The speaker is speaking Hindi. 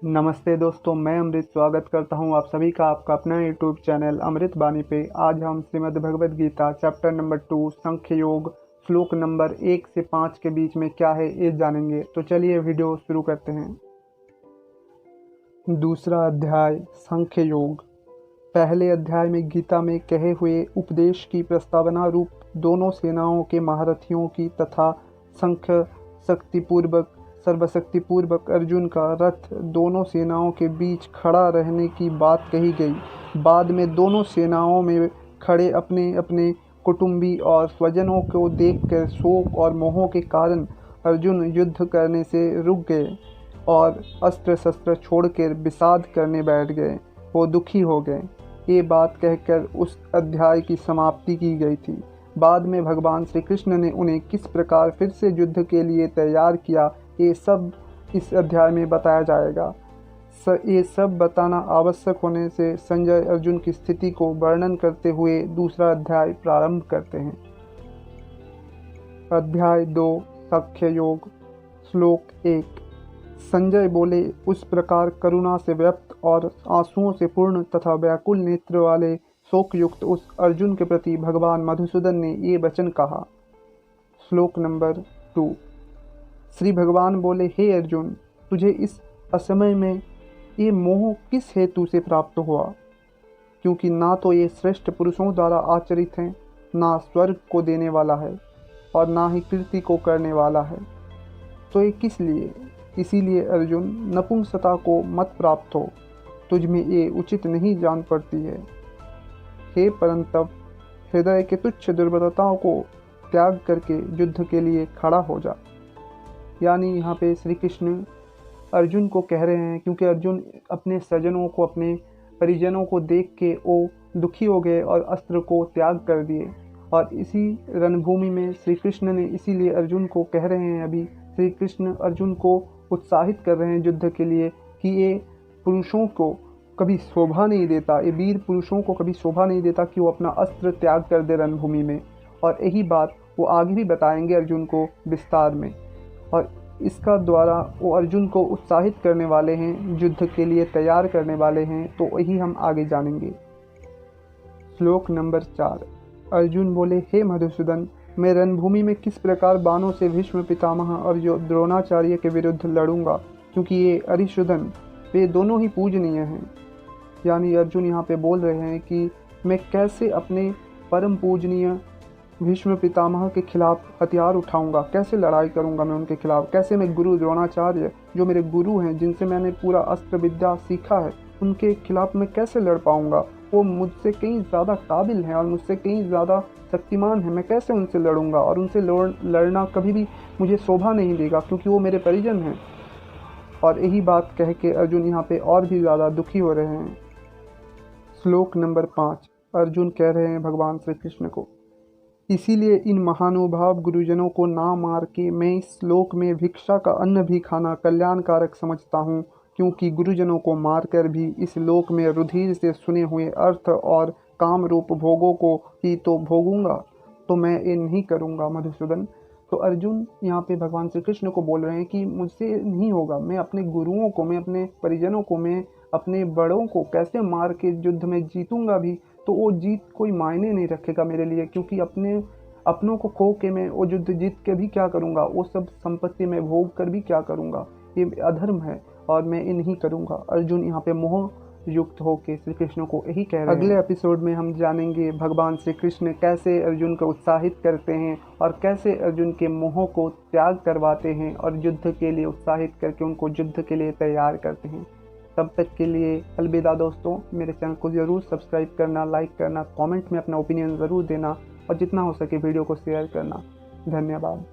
नमस्ते दोस्तों, मैं अमृत स्वागत करता हूं आप सभी का आपका अपना यूट्यूब चैनल अमृत बानी पे। आज हम श्रीमद् भगवद गीता चैप्टर नंबर 2 सांख्य योग श्लोक नंबर 1 से 5 के बीच में क्या है ये जानेंगे। तो चलिए वीडियो शुरू करते हैं। दूसरा अध्याय सांख्य योग। पहले अध्याय में गीता में कहे हुए उपदेश की प्रस्तावना रूप दोनों सेनाओं के महारथियों की तथा संख्य शक्तिपूर्वक सर्वशक्तिपूर्वक अर्जुन का रथ दोनों सेनाओं के बीच खड़ा रहने की बात कही गई। बाद में दोनों सेनाओं में खड़े अपने अपने कुटुंबी और स्वजनों को देखकर शोक और मोह के कारण अर्जुन युद्ध करने से रुक गए और अस्त्र शस्त्र छोड़कर विषाद करने बैठ गए। वो दुखी हो गए। ये बात कहकर उस अध्याय की समाप्ति की गई थी। बाद में भगवान श्री कृष्ण ने उन्हें किस प्रकार फिर से युद्ध के लिए तैयार किया, ये सब इस अध्याय में बताया जाएगा। ये सब बताना आवश्यक होने से संजय अर्जुन की स्थिति को वर्णन करते हुए दूसरा अध्याय प्रारंभ करते हैं। अध्याय 2 सांख्य योग श्लोक 1। संजय बोले, उस प्रकार करुणा से व्यक्त और आंसुओं से पूर्ण तथा व्याकुल नेत्र वाले शोक युक्त उस अर्जुन के प्रति भगवान मधुसूदन ने ये वचन कहा। श्लोक नंबर 2। श्री भगवान बोले, हे अर्जुन, तुझे इस असमय में ये मोह किस हेतु से प्राप्त हुआ? क्योंकि ना तो ये श्रेष्ठ पुरुषों द्वारा आचरित हैं, ना स्वर्ग को देने वाला है और ना ही कीर्ति को करने वाला है। तो ये किस लिए? इसीलिए अर्जुन, नपुंसकता को मत प्राप्त हो, तुझ में ये उचित नहीं जान पड़ती है। हे परंतप, हृदय के तुच्छ दुर्बलताओं को त्याग करके युद्ध के लिए खड़ा हो जा। यानी यहाँ पे श्री कृष्ण अर्जुन को कह रहे हैं, क्योंकि अर्जुन अपने स्वजनों को, अपने परिजनों को देख के वो दुखी हो गए और अस्त्र को त्याग कर दिए। और इसी रणभूमि में श्री कृष्ण ने इसीलिए अर्जुन को कह रहे हैं, अभी श्री कृष्ण अर्जुन को उत्साहित कर रहे हैं युद्ध के लिए कि ये पुरुषों को कभी शोभा नहीं देता, ये वीर पुरुषों को कभी शोभा नहीं देता कि वो अपना अस्त्र त्याग कर दे रणभूमि में। और यही बात वो आगे भी बताएंगे अर्जुन को विस्तार में। और इसका द्वारा वो अर्जुन को उत्साहित करने वाले हैं, युद्ध के लिए तैयार करने वाले हैं। तो वही हम आगे जानेंगे। श्लोक नंबर 4। अर्जुन बोले, हे मधुसूदन, मैं रणभूमि में किस प्रकार बाणों से भीष्म पितामह और द्रोणाचार्य के विरुद्ध लड़ूंगा, क्योंकि ये अरिशुदन वे दोनों ही पूजनीय हैं। यानी अर्जुन यहाँ पे बोल रहे हैं कि मैं कैसे अपने परम पूजनीय भीष्म पितामह के खिलाफ हथियार उठाऊंगा, कैसे लड़ाई करूंगा मैं उनके खिलाफ, कैसे मैं गुरु द्रोणाचार्य जो मेरे गुरु हैं, जिनसे मैंने पूरा अस्त्र विद्या सीखा है, उनके खिलाफ मैं कैसे लड़ पाऊंगा। वो मुझसे कहीं ज़्यादा काबिल हैं और मुझसे कहीं ज़्यादा शक्तिमान हैं। मैं कैसे उनसे लड़ूंगा? और उनसे लड़ना कभी भी मुझे शोभा नहीं देगा, क्योंकि वो मेरे परिजन हैं। और यही बात कह के अर्जुन यहाँ पे और भी ज़्यादा दुखी हो रहे हैं। श्लोक नंबर 5। अर्जुन कह रहे हैं भगवान श्री कृष्ण को, इसीलिए इन महानुभाव गुरुजनों को ना मार के मैं इस श्लोक में भिक्षा का अन्न भी खाना कल्याणकारक समझता हूँ, क्योंकि गुरुजनों को मारकर भी इस लोक में रुधिर से सुने हुए अर्थ और काम रूप भोगों को ही तो भोगूंगा। तो मैं ये नहीं करूँगा मधुसूदन। तो अर्जुन यहाँ पे भगवान श्री कृष्ण को बोल रहे हैं कि मुझसे नहीं होगा। मैं अपने गुरुओं को, मैं अपने परिजनों को, मैं अपने बड़ों को कैसे मार के युद्ध में जीतूंगा भी, तो वो जीत कोई मायने नहीं रखेगा मेरे लिए, क्योंकि अपनों को खो के मैं वो युद्ध जीत के भी क्या करूँगा, वो सब संपत्ति में भोग कर भी क्या करूँगा। ये अधर्म है और मैं ये नहीं करूँगा। अर्जुन यहाँ पे मोह युक्त होकर श्री कृष्ण को यही कह रहे हैं। अगले एपिसोड में हम जानेंगे भगवान श्री कृष्ण कैसे अर्जुन को उत्साहित करते हैं और कैसे अर्जुन के मोह को त्याग करवाते हैं और युद्ध के लिए उत्साहित करके उनको युद्ध के लिए तैयार करते हैं। तब तक के लिए अलविदा दोस्तों। मेरे चैनल को ज़रूर सब्सक्राइब करना, लाइक करना, कमेंट में अपना ओपिनियन ज़रूर देना और जितना हो सके वीडियो को शेयर करना। धन्यवाद।